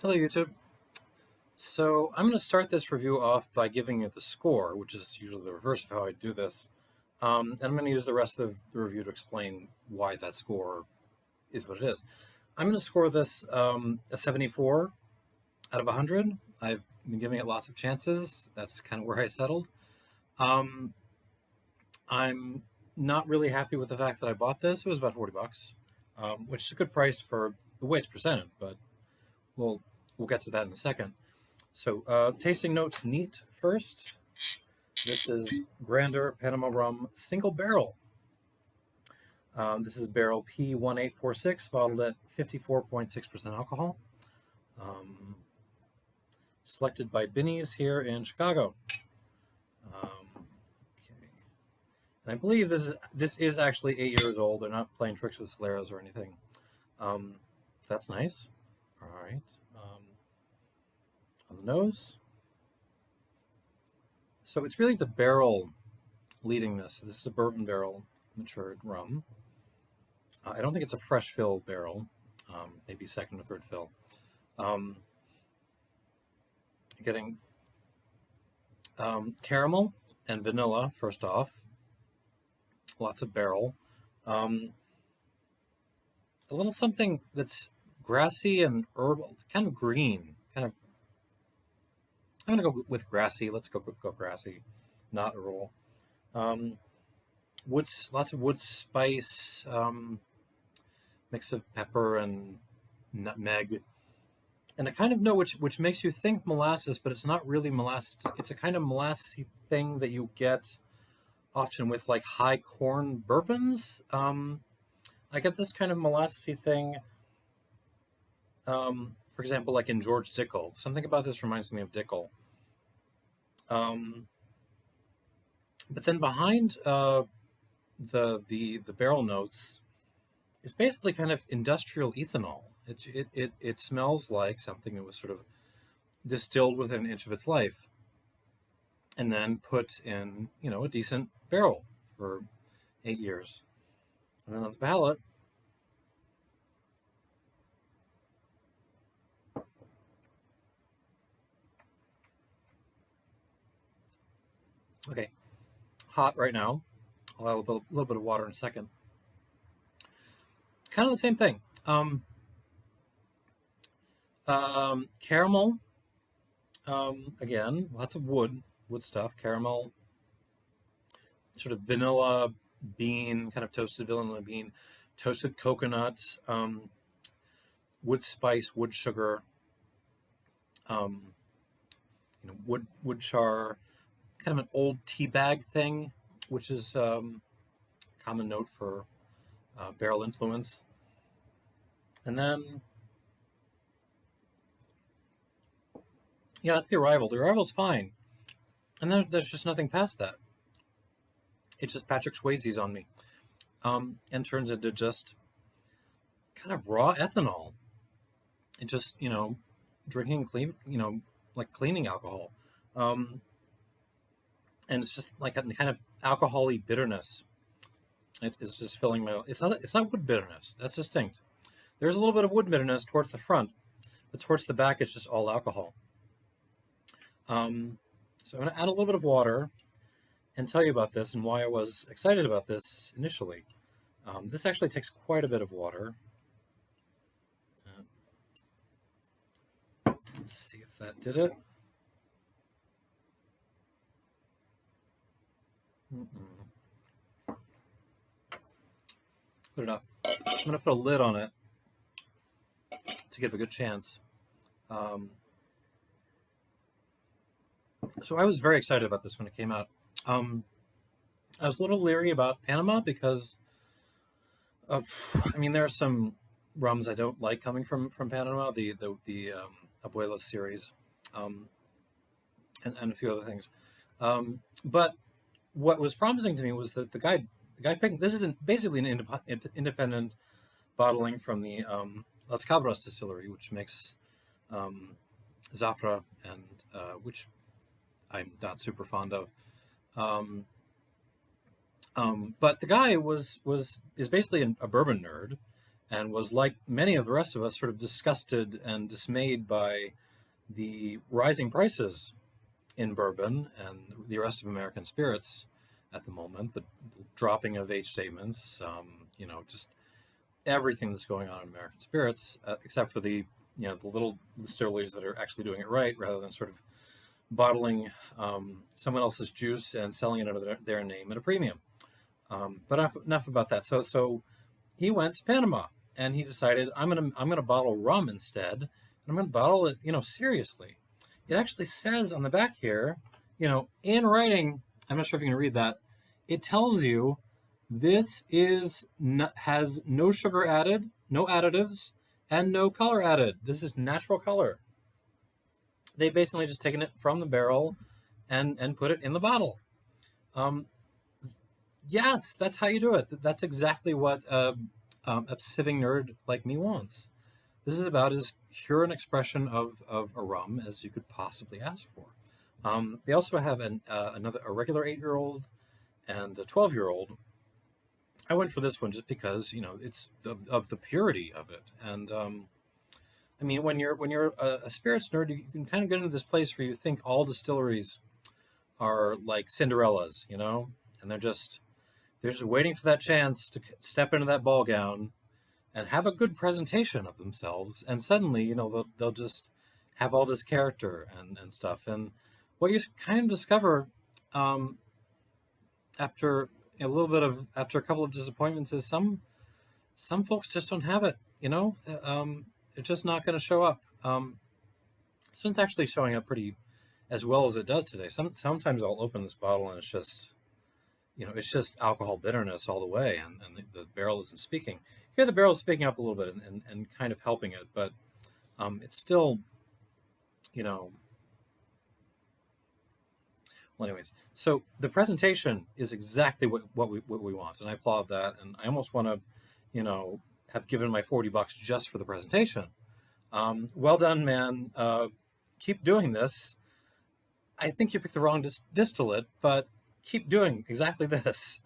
Hello, YouTube. So I'm going to start this review off by giving it the score, which is usually the reverse of how I do this. And I'm going to use the rest of the review to explain why that score is what it is. I'm going to score this a 74 out of 100. I've been giving it lots of chances. That's kind of where I settled. Um, I'm not really happy with the fact that I bought this. It was about 40 bucks, which is a good price for the way it's presented, but we'll get to that in a second. So, tasting notes neat first. This is Grander Panama Rum Single Barrel. This is barrel P1846, bottled at 54.6% alcohol. Selected by Binny's here in Chicago. Okay. And I believe this is actually 8 years old. They're not playing tricks with Soleros or anything. That's nice. All right. On the nose. So it's really the barrel leading this. This is a bourbon barrel matured rum. I don't think it's a fresh fill barrel, maybe second or third fill. Getting caramel and vanilla first off. Lots of barrel. A little something that's grassy and herbal, kind of green, kind of. I'm gonna go with grassy. Let's go grassy, not herbal. Lots of wood spice, mix of pepper and nutmeg, and a kind of note which makes you think molasses, but it's not really molasses. It's a kind of molassy thing that you get often with like high corn bourbons. I get this kind of molassy thing. For example, like in George Dickel. Something about this reminds me of Dickel. But then behind the barrel notes is basically kind of industrial ethanol. It smells like something that was sort of distilled within an inch of its life, and then put in a decent barrel for 8 years. And then on the palate, okay, hot right now. I'll add a little bit of water in a second. Kind of the same thing. Caramel. Again, lots of wood stuff. Caramel, sort of vanilla bean, kind of toasted vanilla bean, toasted coconut, wood spice, wood sugar, wood char, kind of an old tea bag thing, which is common note for barrel influence. And then, yeah, that's the arrival. The arrival's fine. And there's just nothing past that. It just Patrick Swayze's on me. And turns into just kind of raw ethanol. It just, drinking clean, like cleaning alcohol. And it's just like a kind of alcohol-y bitterness. It is just filling my. It's not wood bitterness. That's distinct. There's a little bit of wood bitterness towards the front, but towards the back, it's just all alcohol. So I'm going to add a little bit of water and tell you about this and why I was excited about this initially. This actually takes quite a bit of water. Let's see if that did it. Good enough. I'm going to put a lid on it to give a good chance. So I was very excited about this when it came out. I was a little leery about Panama because there are some rums I don't like coming from Panama, the Abuela series, and a few other things. But what was promising to me was that the guy picked, this is basically an independent bottling from the Las Cabras distillery, which makes Zafra, and which I'm not super fond of. But the guy is basically a bourbon nerd, and was, like many of the rest of us, sort of disgusted and dismayed by the rising prices in bourbon and the rest of American spirits at the moment, the dropping of age statements, just everything that's going on in American spirits, except for the the little distilleries that are actually doing it right, rather than sort of bottling someone else's juice and selling it under their name at a premium. But enough about that. So he went to Panama and he decided I'm gonna bottle rum instead, and I'm gonna bottle it seriously. It actually says on the back here, in writing. I'm not sure if you can read that. It tells you this has no sugar added, no additives, and no color added. This is natural color. They basically just taken it from the barrel and put it in the bottle. Yes, that's how you do it. That's exactly what a sipping nerd like me wants. This is about as pure an expression of a rum as you could possibly ask for. They also have a regular 8-year-old and a 12-year-old. I went for this one just because it's of the purity of it. And I mean, when you're a spirits nerd, you can kind of get into this place where you think all distilleries are like Cinderellas, and they're just waiting for that chance to step into that ball gown and have a good presentation of themselves, and suddenly they'll just have all this character and stuff. And what you kind of discover after a couple of disappointments is some folks just don't have it. They're just not going to show up. So it's actually showing up pretty as well as it does today. Sometimes I'll open this bottle and it's just alcohol bitterness all the way, and the barrel isn't speaking. Here the barrel is speaking up a little bit and kind of helping it, but it's still, Well, anyways, so the presentation is exactly what we want, and I applaud that, and I almost want to, have given my $40 just for the presentation. Well done, man. Keep doing this. I think you picked the wrong distillate, but keep doing exactly this.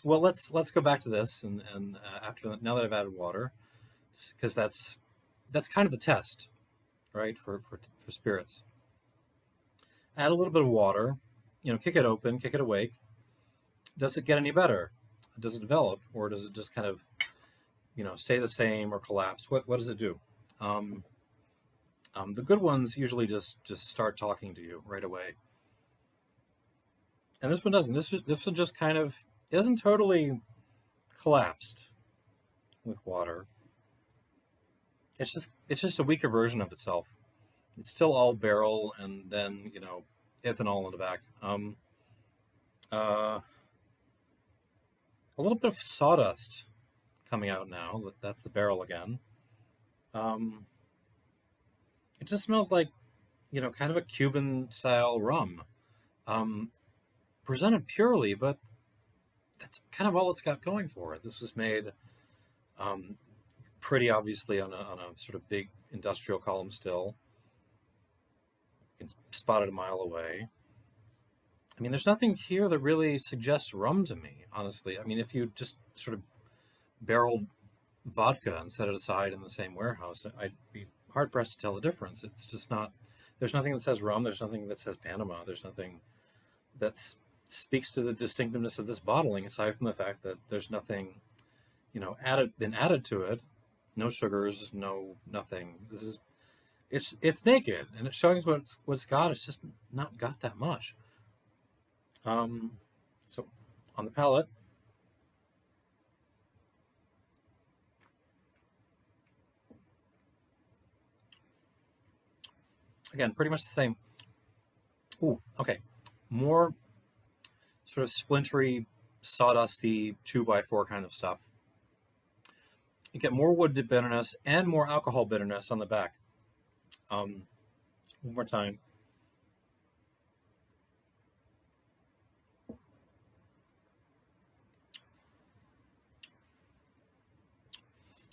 Well, let's go back to this, and now that I've added water, because that's kind of the test, right, for spirits. Add a little bit of water, kick it open, kick it awake. Does it get any better? Does it develop, or does it just kind of, stay the same or collapse? What does it do? The good ones usually just start talking to you right away. And this one doesn't. This one just kind of, it isn't totally collapsed with water. It's just a weaker version of itself. It's still all barrel and then, ethanol in the back. A little bit of sawdust coming out now. That's the barrel again. It just smells like, kind of a Cuban-style rum. Presented purely, but that's kind of all it's got going for it. This was made pretty obviously on a sort of big industrial column still. You can spot it a mile away. I mean, there's nothing here that really suggests rum to me, honestly. I mean, if you just sort of barreled vodka and set it aside in the same warehouse, I'd be hard-pressed to tell the difference. It's just not, there's nothing that says rum, there's nothing that says Panama, there's nothing that speaks to the distinctiveness of this bottling, aside from the fact that there's nothing, been added to it. No sugars, no nothing. It's naked, and it's showing what it's got. It's just not got that much. So on the palate, again, pretty much the same. Ooh, okay. More sort of splintery, sawdusty 2x4 kind of stuff. You get more wood bitterness and more alcohol bitterness on the back. One more time.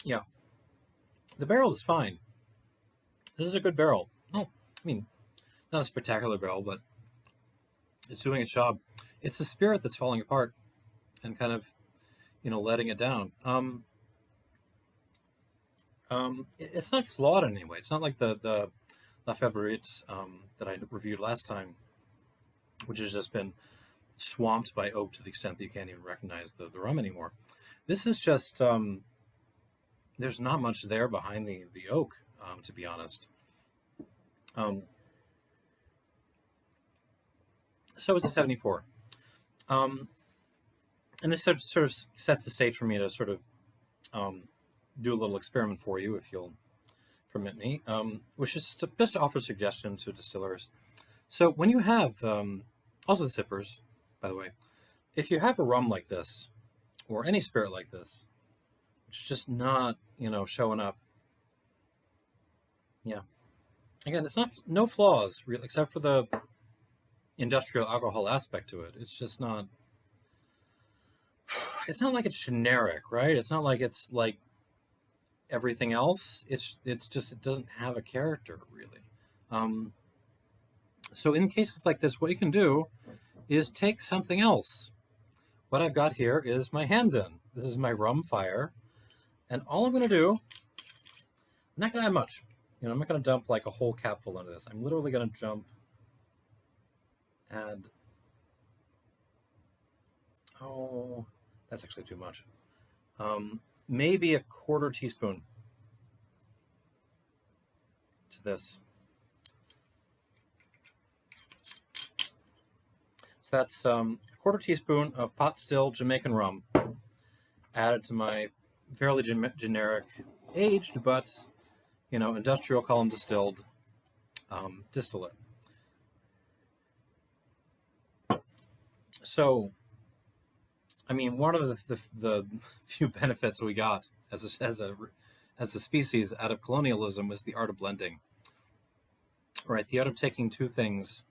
Yeah. The barrel is fine. This is a good barrel. Oh, I mean, not a spectacular barrel, but it's doing its job. It's the spirit that's falling apart and kind of, letting it down. It's not flawed in any way. It's not like the La Favorite that I reviewed last time, which has just been swamped by oak to the extent that you can't even recognize the rum anymore. This is just there's not much there behind the oak, to be honest. So it's a 74. And this sort of sets the stage for me to sort of do a little experiment for you, if you'll permit me, which is just to offer a suggestion to distillers. So when you have, also sippers, by the way, if you have a rum like this, or any spirit like this, which is just not, showing up, yeah. Again, it's no flaws, really, except for the industrial alcohol aspect to it. It's just not, it's not like it's generic, right? It's not like it's like everything else. It's just, it doesn't have a character, really. So in cases like this, what you can do is take something else. What I've got here is my Hamden. This is my rum fire. And all I'm going to do, I'm not going to add much. I'm not going to dump like a whole capful into this. I'm literally going to add, oh, that's actually too much. Maybe a quarter teaspoon to this. So that's a quarter teaspoon of pot still Jamaican rum added to my fairly generic, aged but industrial column distilled distillate. So, I mean, one of the few benefits we got as a species out of colonialism was the art of blending. Right, the art of taking two things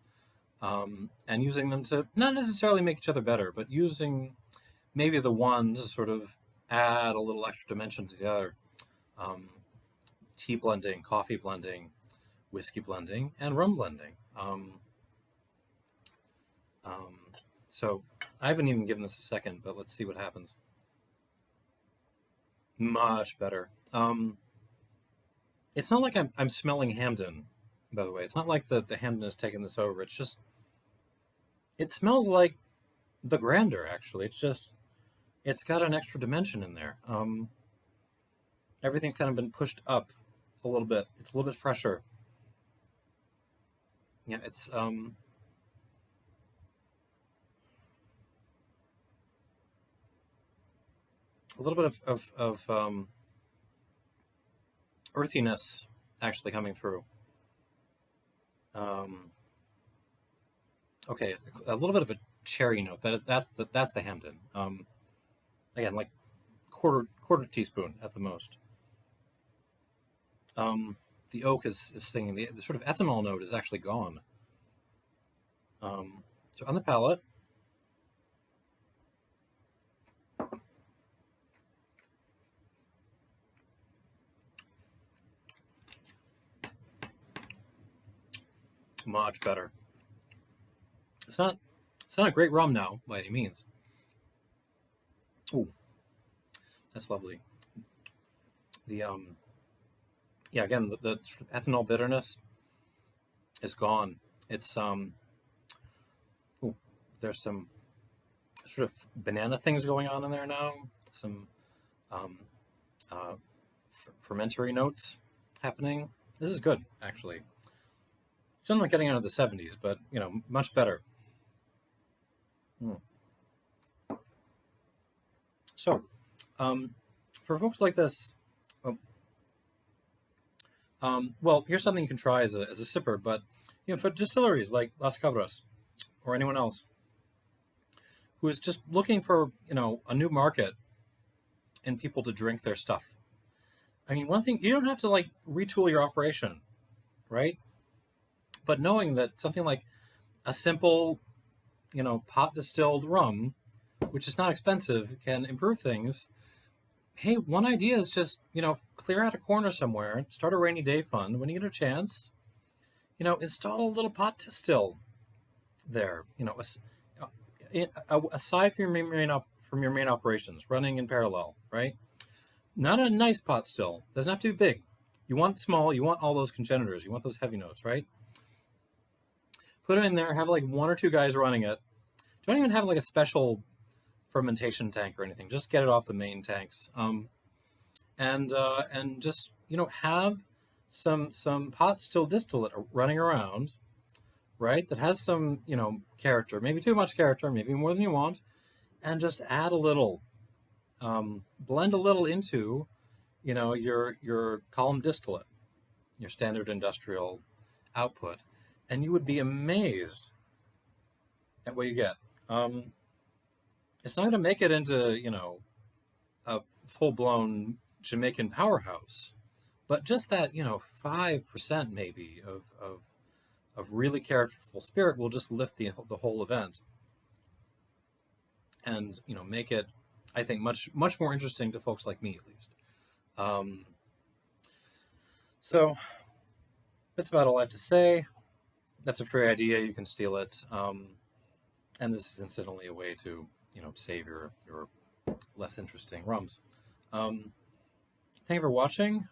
and using them to not necessarily make each other better, but using maybe the one to sort of add a little extra dimension to the other. Tea blending, coffee blending, whiskey blending, and rum blending. So I haven't even given this a second, but let's see what happens. Much better. It's not like I'm smelling Hamden, by the way. It's not like the Hamden has taken this over. It's just, it smells like the Grander, actually. It's got an extra dimension in there. Everything's kind of been pushed up a little bit. It's a little bit fresher. Yeah, it's a little bit of earthiness actually coming through. Okay, a little bit of a cherry note. That's the Hamden. Again, like quarter teaspoon at the most. The oak is singing. The sort of ethanol note is actually gone. So on the palate, much better. It's not a great rum now by any means. Ooh, that's lovely. The yeah, again, the sort of ethanol bitterness is gone. It's ooh, there's some sort of banana things going on in there now. Some fermentary notes happening. This is good, actually. Still not getting out of the 70s, but much better. So, for folks like this, well, here's something you can try as a sipper. But for distilleries like Las Cabras or anyone else who is just looking for a new market and people to drink their stuff. I mean, one thing, you don't have to like retool your operation, right? But knowing that something like a simple, pot distilled rum, which is not expensive, can improve things. Hey, one idea is just, clear out a corner somewhere, start a rainy day fund. When you get a chance, install a little pot distill there. Aside from from your main operations, running in parallel, right? Not a nice pot still. Doesn't have to be big. You want it small. You want all those congenitors. You want those heavy notes, right? Put it in there. Have like 1 or 2 guys running it. Don't even have like a special fermentation tank or anything. Just get it off the main tanks. And just have some pot still distillate running around, right? That has some character, maybe too much character, maybe more than you want, and just add a little, blend a little into, your column distillate, your standard industrial output, and you would be amazed at what you get. It's not going to make it into a full-blown Jamaican powerhouse, but just that 5% maybe of really characterful spirit will just lift the whole event, and make it, I think, much more interesting to folks like me, at least. So that's about all I have to say. That's a free idea. You can steal it, and this is incidentally a way to save your less interesting rums. Thank you for watching.